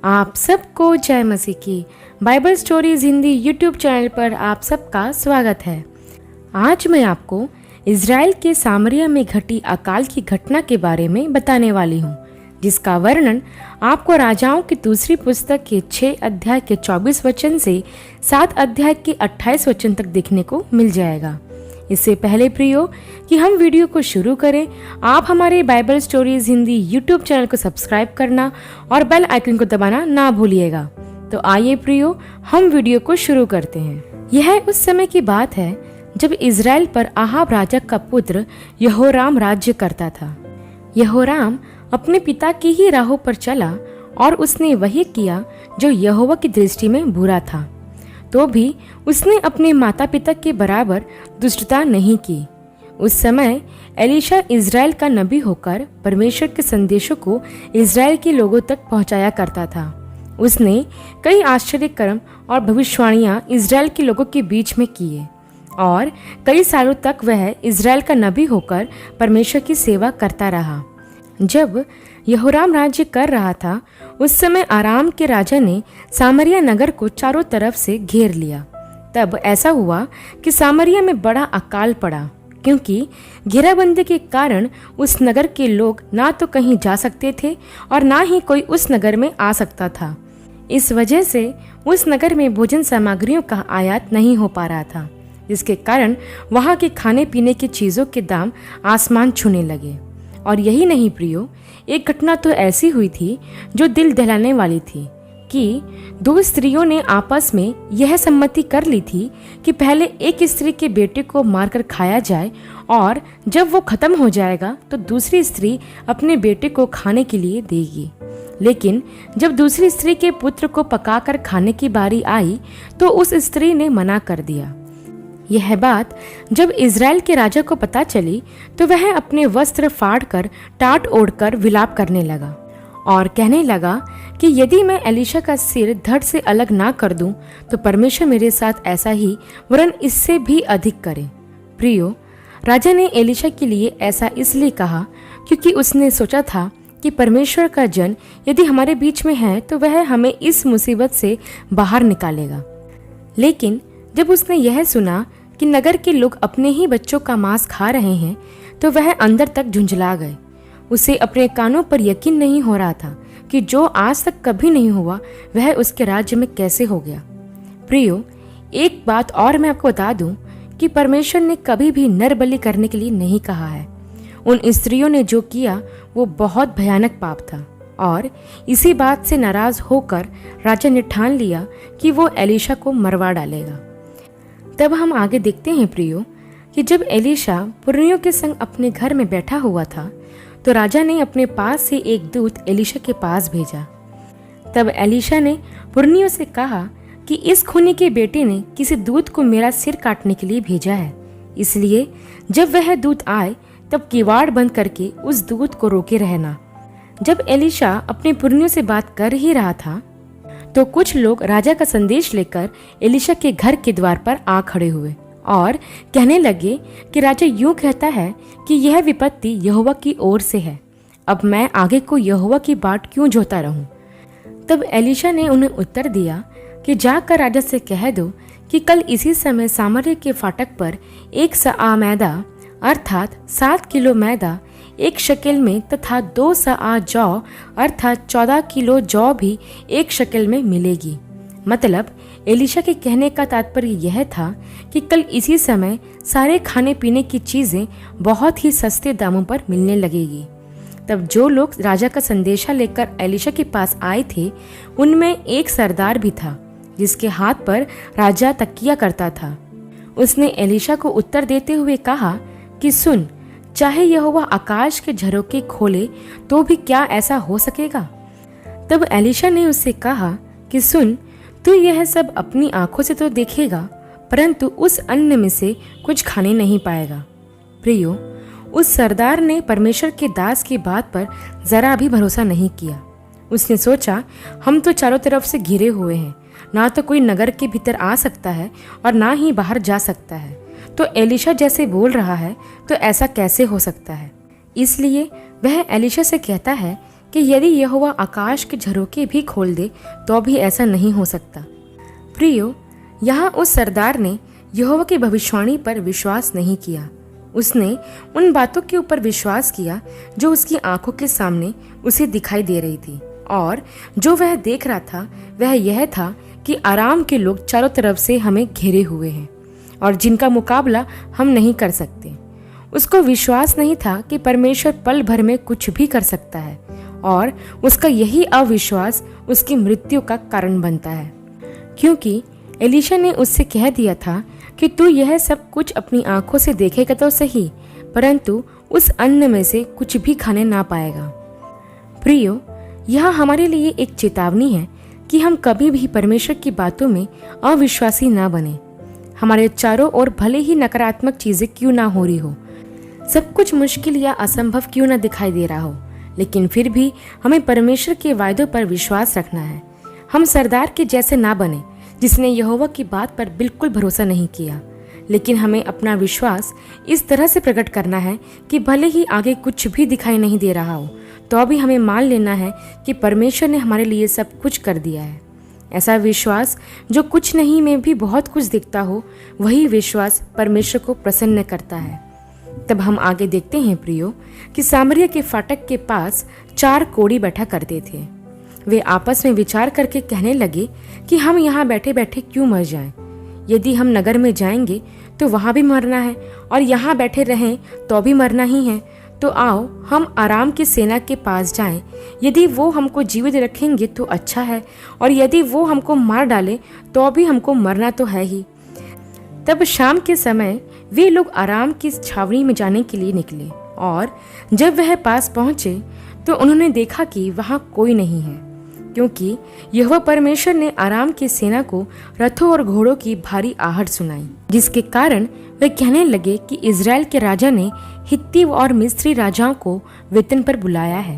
आप सबको जय मसीह की Bible stories Hindi YouTube channel पर आप सबका स्वागत है। आज मैं आपको इज़राइल के सामरिया में घटी अकाल की घटना के बारे में बताने वाली हूँ, जिसका वर्णन आपको राजाओं की दूसरी पुस्तक के 6 अध्याय के 24 वचन से 7 अध्याय के 28 वचन तक देखने को मिल जाएगा। इससे पहले प्रियो कि हम वीडियो को शुरू करें, आप हमारे Bible stories Hindi YouTube channel को सब्सक्राइब करना और बेल आइकन को दबाना ना भूलिएगा। तो आइए प्रियो, हम वीडियो को शुरू करते हैं। यह उस समय की बात है जब इज़राइल पर आहाब राजा का पुत्र यहोराम राज्य करता था। यहोराम अपने पिता की ही राहों पर चला और उसने वही किया जो यहोवा की दृष्टि में बुरा था। तो भी उसने अपने माता पिता के बराबर दुष्टता नहीं की। उस समय एलीशा इज़राइल का नबी होकर परमेश्वर के संदेशों को इज़राइल के लोगों तक पहुंचाया करता था। उसने कई आश्चर्य कर्म और भविष्यवाणियां इज़राइल के लोगों के बीच में किए और कई सालों तक वह इज़राइल का नबी होकर परमेश्वर की सेवा करता रहा। जब यहोराम राज्य कर रहा था, उस समय आराम के राजा ने सामरिया नगर को चारों तरफ से घेर लिया। तब ऐसा हुआ कि सामरिया में बड़ा अकाल पड़ा, क्योंकि घेराबंदी के कारण उस नगर के लोग ना तो कहीं जा सकते थे और ना ही कोई उस नगर में आ सकता था। इस वजह से उस नगर में भोजन सामग्रियों का आयात नहीं हो पा रहा था, जिसके कारण वहाँ के खाने पीने की चीज़ों के दाम आसमान छूने लगे। और यही नहीं प्रियो, एक घटना तो ऐसी हुई थी जो दिल दहलाने वाली थी कि 2 स्त्रियों ने आपस में यह सम्मति कर ली थी कि पहले एक स्त्री के बेटे को मारकर खाया जाए और जब वो खत्म हो जाएगा तो दूसरी स्त्री अपने बेटे को खाने के लिए देगी। लेकिन जब दूसरी स्त्री के पुत्र को पकाकर खाने की बारी आई तो उस स्त्री ने मना कर दिया। यह बात जब इज़राइल के राजा को पता चली तो वह अपने वस्त्र फाड़कर टाट ओढ़कर विलाप करने लगा और कहने लगा कि यदि मैं एलीशा का सिर धड़ से अलग ना कर दूं तो परमेश्वर मेरे साथ ऐसा ही वरन इससे भी अधिक करे। प्रियो, राजा ने एलीशा के लिए ऐसा इसलिए कहा क्योंकि उसने सोचा था कि परमेश्वर का जन यदि हमारे बीच में है तो वह हमें इस मुसीबत से बाहर निकालेगा। लेकिन जब उसने यह सुना कि नगर के लोग अपने ही बच्चों का मांस खा रहे हैं तो वह अंदर तक झुंझला गए। उसे अपने कानों पर यकीन नहीं हो रहा था कि जो आज तक कभी नहीं हुआ वह उसके राज्य में कैसे हो गया। प्रियो, एक बात और मैं आपको बता दूं कि परमेश्वर ने कभी भी नर बलि करने के लिए नहीं कहा है। उन स्त्रियों ने जो किया वो बहुत भयानक पाप था और इसी बात से नाराज होकर राजा ने ठान लिया कि वो एलीशा को मरवा डालेगा। तब हम आगे देखते हैं प्रियो कि जब एलीशा पुरनियों के संग अपने घर में बैठा हुआ था तो राजा ने अपने पास से एक दूत एलीशा के पास भेजा। तब एलीशा ने पुरनियों से कहा कि इस खूनी के बेटे ने किसी दूत को मेरा सिर काटने के लिए भेजा है, इसलिए जब वह दूत आए तब किवाड़ बंद करके उस दूत को रोके रहना। जब एलीशा अपने पुरनियों से बात कर ही रहा था तो कुछ लोग राजा का संदेश लेकर एलीशा के घर के द्वार पर आ खड़े हुए और कहने लगे कि राजा यूं कहता है कि यह विपत्ति यहोवा की ओर से है। अब मैं आगे को यहोवा की बाट क्यों जोता रहूं? तब एलीशा ने उन्हें उत्तर दिया कि जाकर राजा से कह दो कि कल इसी समय सामरिया के फाटक पर 1 सआ मैदा अर्थात 7 किलो मैदा 1 शकेल में तथा 2 सआ जौ अर्थात 14 किलो जौ भी 1 शकेल में मिलेगी। मतलब एलीशा के कहने का तात्पर्य यह था कि कल इसी समय सारे खाने पीने की चीज़ें बहुत ही सस्ते दामों पर मिलने लगेगी। तब जो लोग राजा का संदेशा लेकर एलीशा के पास आए थे उनमें एक सरदार भी था जिसके हाथ पर राजा तकिया करता था। उसने एलीशा को उत्तर देते हुए कहा कि सुन, चाहे यहोवा आकाश के झरोखे खोले तो भी क्या ऐसा हो सकेगा? तब एलीशा ने उससे कहा कि सुन, तू यह सब अपनी आंखों से तो देखेगा परंतु उस अन्न में से कुछ खाने नहीं पाएगा। प्रियो, उस सरदार ने परमेश्वर के दास की बात पर जरा भी भरोसा नहीं किया। उसने सोचा हम तो चारों तरफ से घिरे हुए हैं, ना तो कोई नगर के भीतर आ सकता है और ना ही बाहर जा सकता है, तो एलीशा जैसे बोल रहा है तो ऐसा कैसे हो सकता है। इसलिए वह एलीशा से कहता है कि यदि यहोवा आकाश के झरोखे भी खोल दे तो भी ऐसा नहीं हो सकता। प्रियो, यहाँ उस सरदार ने यहोवा की भविष्यवाणी पर विश्वास नहीं किया। उसने उन बातों के ऊपर विश्वास किया जो उसकी आंखों के सामने उसे दिखाई दे रही थी, और जो वह देख रहा था वह यह था कि आराम के लोग चारों तरफ से हमें घेरे हुए हैं और जिनका मुकाबला हम नहीं कर सकते। उसको विश्वास नहीं था कि परमेश्वर पल भर में कुछ भी कर सकता है, और उसका यही अविश्वास उसकी मृत्यु का कारण बनता है, क्योंकि एलीशा ने उससे कह दिया था कि तू यह सब कुछ अपनी आंखों से देखेगा तो सही, परंतु उस अन्न में से कुछ भी खाने ना पाएगा। प्रियो, यह हमारे लिए एक चेतावनी है कि हम कभी भी परमेश्वर की बातों में अविश्वासी ना बने। हमारे चारों ओर भले ही नकारात्मक चीजें क्यों ना हो रही हो, सब कुछ मुश्किल या असंभव क्यों ना दिखाई दे रहा हो, लेकिन फिर भी हमें परमेश्वर के वायदों पर विश्वास रखना है। हम सरदार के जैसे ना बने जिसने यहोवा की बात पर बिल्कुल भरोसा नहीं किया, लेकिन हमें अपना विश्वास इस तरह से प्रकट करना है कि भले ही आगे कुछ भी दिखाई नहीं दे रहा हो तो अभी हमें मान लेना है कि परमेश्वर ने हमारे लिए सब कुछ कर दिया है। ऐसा विश्वास जो कुछ नहीं में भी बहुत कुछ दिखता हो, वही विश्वास परमेश्वर को प्रसन्न करता है। तब हम आगे देखते हैं प्रियो कि सामरिया के फाटक के पास 4 कोढ़ी बैठा करते थे। वे आपस में विचार करके कहने लगे कि हम यहाँ बैठे बैठे क्यों मर जाएं? यदि हम नगर में जाएंगे तो वहाँ भी मरना है, और यहाँ बैठे रहें तो भी मरना ही है। तो आओ हम आराम की सेना के पास जाएं। यदि वो हमको जीवित रखेंगे तो अच्छा है, और यदि वो हमको मार डाले तो भी हमको मरना तो है ही। तब शाम के समय वे लोग आराम की छावनी में जाने के लिए निकले, और जब वह पास पहुंचे तो उन्होंने देखा कि वहां कोई नहीं है, क्योंकि यहोवा परमेश्वर ने आराम की सेना को रथों और घोड़ों की भारी आहट सुनाई, जिसके कारण वे कहने लगे कि इज़राइल के राजा ने हित्ती और मिस्री राजाओं को वेतन पर बुलाया है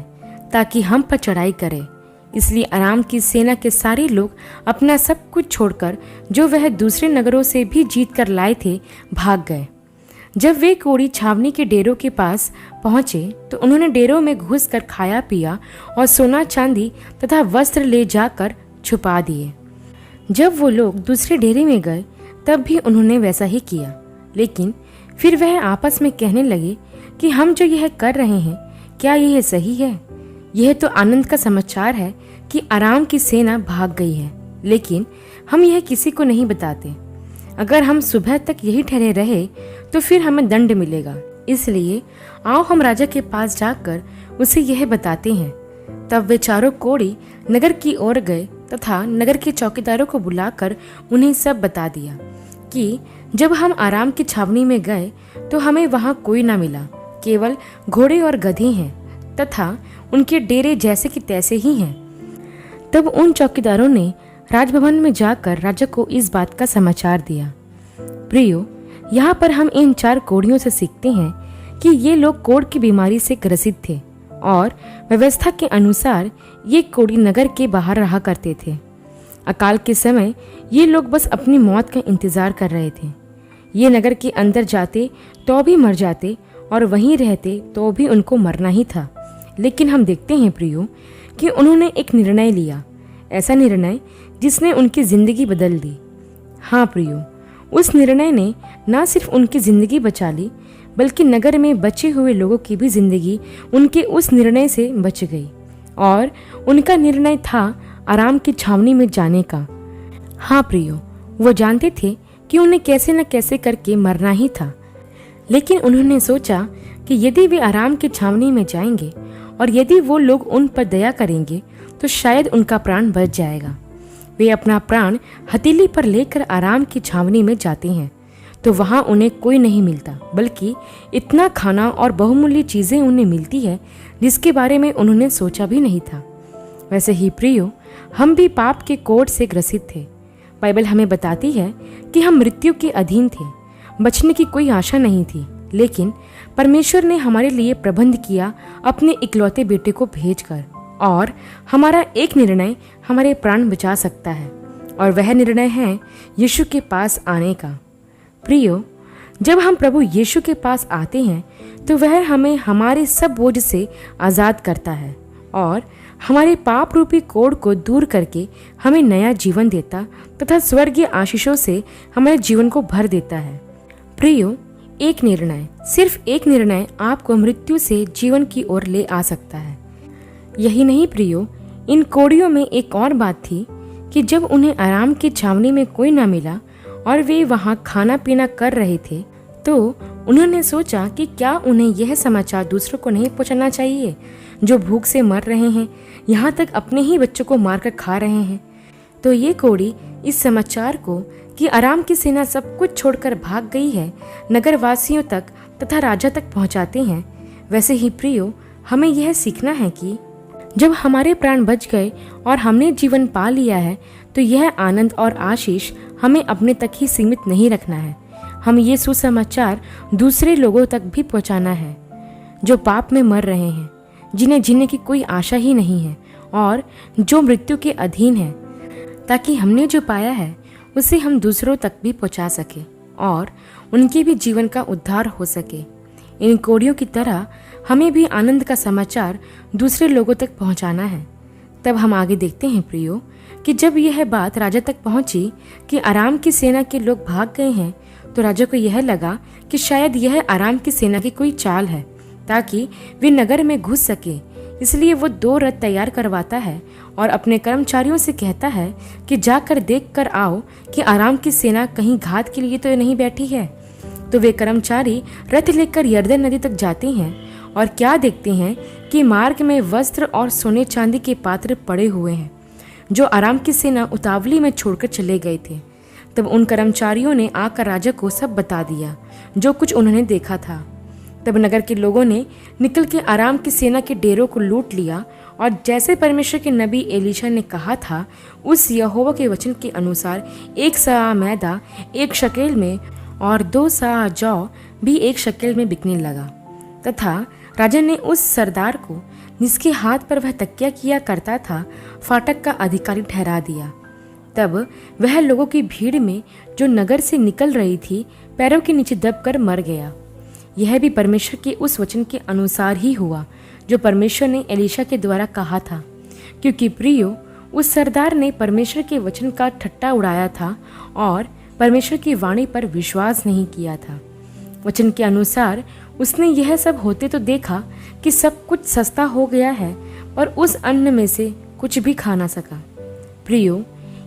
ताकि हम पर चढ़ाई करे। इसलिए आराम की सेना के सारे लोग अपना सब कुछ छोड़कर, जो वह दूसरे नगरों से भी जीत कर लाए थे, भाग गए। जब वे कोढ़ी छावनी के डेरों के पास पहुंचे तो उन्होंने डेरों में घुसकर खाया पिया और सोना चांदी तथा वस्त्र ले जाकर छुपा दिए। जब वो लोग दूसरे डेरे में गए तब भी उन्होंने वैसा ही किया, लेकिन फिर वह आपस में कहने लगे कि हम जो यह कर रहे हैं क्या यह सही है? यह तो आनंद का समाचार है कि आराम की सेना भाग गई है, लेकिन हम यह किसी को नहीं बताते। अगर हम सुबह तक यही ठहरे रहे तो फिर हमें दंड मिलेगा। इसलिए आओ हम राजा के पास जाकर उसे यह बताते हैं। तब वे 4 कोढ़ी नगर की ओर गए तथा नगर के चौकीदारों को बुलाकर उन्हें सब बता दिया कि जब हम आराम की छावनी में गए तो हमें वहां कोई ना मिला, केवल घोड़े और गधे हैं तथा उनके डेरे जैसे कि तैसे ही हैं। तब उन चौकीदारों ने राजभवन में जाकर राजा को इस बात का समाचार दिया। प्रियो, यहाँ पर हम इन 4 कोढ़ियों से सीखते हैं कि ये लोग कोढ़ की बीमारी से ग्रसित थे, और व्यवस्था के अनुसार ये कोढ़ी नगर के बाहर रहा करते थे। अकाल के समय ये लोग बस अपनी मौत का इंतजार कर रहे थे। ये नगर के अंदर जाते तो भी मर जाते, और वहीं रहते तो भी उनको मरना ही था। लेकिन हम देखते हैं प्रियो कि उन्होंने एक निर्णय लिया, ऐसा निर्णय जिसने उनकी जिंदगी बदल दी। हाँ प्रियो, उस निर्णय ने न सिर्फ उनकी जिंदगी बचा ली, बल्कि नगर में बचे हुए लोगों की भी जिंदगी उनके उस निर्णय से बच गई। और उनका निर्णय था आराम की छावनी में जाने का। हाँ प्रियो, वो जानते थे कि उन्हें कैसे न कैसे करके मरना ही था, लेकिन उन्होंने सोचा कि यदि वे आराम की छावनी में जाएंगे और यदि वो लोग उन पर दया करेंगे तो शायद उनका प्राण बच जाएगा। वे अपना प्राण हथेली पर लेकर आराम की छावनी में जाते हैं तो वहाँ उन्हें कोई नहीं मिलता, बल्कि इतना खाना और बहुमूल्य चीज़ें उन्हें मिलती है जिसके बारे में उन्होंने सोचा भी नहीं था। वैसे ही प्रियो, हम भी पाप के कोढ़ से ग्रसित थे। बाइबल हमें बताती है कि हम मृत्यु के अधीन थे, बचने की कोई आशा नहीं थी, लेकिन परमेश्वर ने हमारे लिए प्रबंध किया अपने इकलौते बेटे को भेजकर, और हमारा एक निर्णय हमारे प्राण बचा सकता है, और वह निर्णय है यीशु के पास आने का। प्रियो, जब हम प्रभु यीशु के पास आते हैं तो वह हमें हमारे सब बोझ से आज़ाद करता है और हमारे पाप रूपी कोड़ को दूर करके हमें नया जीवन देता तथा स्वर्गीय आशीषों से हमारे जीवन को भर देता है। प्रियो, एक निर्णय, सिर्फ एक निर्णय आपको मृत्यु से जीवन की ओर ले आ सकता है। यही नहीं प्रियो, इन कोड़ियों में एक और बात थी कि जब उन्हें आराम की छावनी में कोई ना मिला और वे वहां खाना पीना कर रहे थे, तो उन्होंने सोचा कि क्या उन्हें यह समाचार दूसरों को नहीं पहुंचाना चाहिए जो भूख से मर रहे हैं, यहाँ तक अपने ही बच्चों को मारकर खा रहे हैं। तो ये कोड़ी इस समाचार को कि आराम की सेना सब कुछ छोड़कर भाग गई है नगरवासियों तक तथा राजा तक पहुंचाते हैं। वैसे ही प्रियो, हमें यह सीखना है कि जब हमारे प्राण बच गए और हमने जीवन पा लिया है तो यह आनंद और आशीष हमें अपने तक ही सीमित नहीं रखना है। हम ये सुसमाचार दूसरे लोगों तक भी पहुंचाना है जो पाप में मर रहे हैं, जिन्हें जीने की कोई आशा ही नहीं है और जो मृत्यु के अधीन है, ताकि हमने जो पाया है उसे हम दूसरों तक भी पहुंचा सके और उनके भी जीवन का उद्धार हो सके। इन कोड़ियों की तरह हमें भी आनंद का समाचार दूसरे लोगों तक पहुंचाना है। तब हम आगे देखते हैं प्रियो कि जब यह बात राजा तक पहुंची कि आराम की सेना के लोग भाग गए हैं, तो राजा को यह लगा कि शायद यह आराम की सेना की कोई चाल है ताकि वे नगर में घुस सके। इसलिए वो 2 रथ तैयार करवाता है और अपने कर्मचारियों से कहता है कि जाकर देख कर आओ कि आराम की सेना कहीं घात के लिए तो नहीं बैठी है। तो वे कर्मचारी रथ लेकर यरदन नदी तक जाते हैं और क्या देखते हैं कि मार्ग में वस्त्र और सोने चांदी के पात्र पड़े हुए हैं जो आराम की सेना उतावली में छोड़कर चले गए थे। तब उन कर्मचारियों ने आकर राजा को सब बता दिया जो कुछ उन्होंने देखा था। तब नगर के लोगों ने निकल के आराम की सेना के डेरों को लूट लिया और जैसे परमेश्वर के नबी एलीशा ने कहा था उस यहोवा के वचन के अनुसार 1 सआ मैदा 1 शकेल में और 2 सआ जौ भी 1 शकेल में बिकने लगा। तथा राजा ने उस सरदार को जिसके हाथ पर वह तकिया किया करता था फाटक का अधिकारी ठहरा दिया। तब वह लोगों की भीड़ में जो नगर से निकल रही थी पैरों के नीचे दबकर मर गया। यह भी परमेश्वर के उस वचन के अनुसार ही हुआ जो परमेश्वर ने एलीशा के द्वारा कहा था, क्योंकि प्रियो, उस सरदार ने परमेश्वर के वचन का ठट्टा उड़ाया था और परमेश्वर की वाणी पर विश्वास नहीं किया था। वचन के अनुसार उसने यह सब होते तो देखा कि सब कुछ सस्ता हो गया है, पर उस अन्न में से कुछ भी खा ना सका। प्रियो,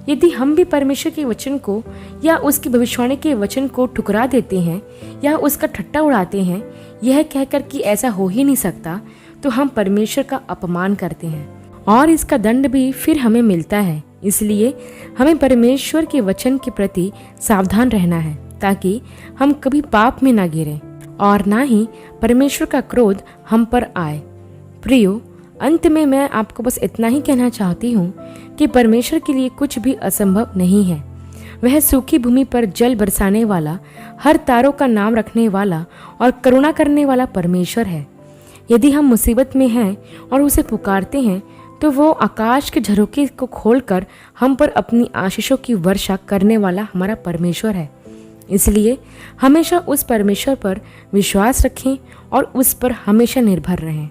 यदि हम भी परमेश्वर के वचन को या उसकी भविष्यवाणी के वचन को ठुकरा देते हैं या उसका ठट्टा उड़ाते हैं, यह कहकर कि ऐसा हो ही नहीं सकता, तो हम परमेश्वर का अपमान करते हैं और इसका दंड भी फिर हमें मिलता है। इसलिए हमें परमेश्वर के वचन के प्रति सावधान रहना है ताकि हम कभी पाप में ना गिरें और ना ही परमेश्वर का क्रोध हम पर आए। प्रियो, अंत में मैं आपको बस इतना ही कहना चाहती हूँ कि परमेश्वर के लिए कुछ भी असंभव नहीं है। वह सूखी भूमि पर जल बरसाने वाला, हर तारों का नाम रखने वाला और करुणा करने वाला परमेश्वर है। यदि हम मुसीबत में हैं और उसे पुकारते हैं तो वो आकाश के झरोखे को खोलकर हम पर अपनी आशीषों की वर्षा करने वाला हमारा परमेश्वर है। इसलिए हमेशा उस परमेश्वर पर विश्वास रखें और उस पर हमेशा निर्भर रहें।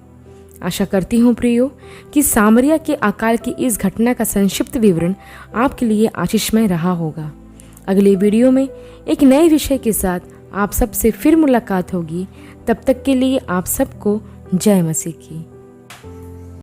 आशा करती हूँ प्रियो कि सामरिया के अकाल की इस घटना का संक्षिप्त विवरण आपके लिए आशीषमय रहा होगा। अगले वीडियो में एक नए विषय के साथ आप सबसे फिर मुलाकात होगी। तब तक के लिए आप सबको जय मसीह की।